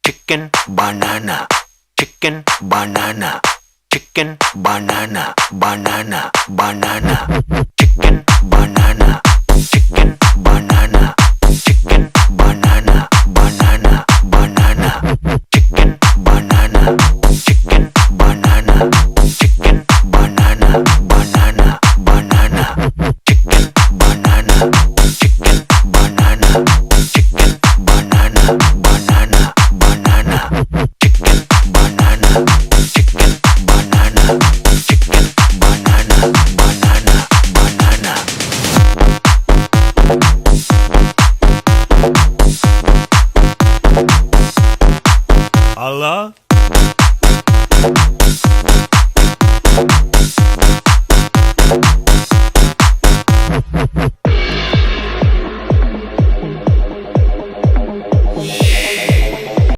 chicken, banana, chicken, banana, chicken, banana, banana, banana, chicken, banana, chicken, banana, chicken, banana, banana, banana, chicken, banana, chicken, banana, chicken, banana, banana, banana, chicken, banana, chicken, banana, chicken, banana, banana, banana, chicken, banana, chicken, banana, chicken, banana, banana, banana. Allah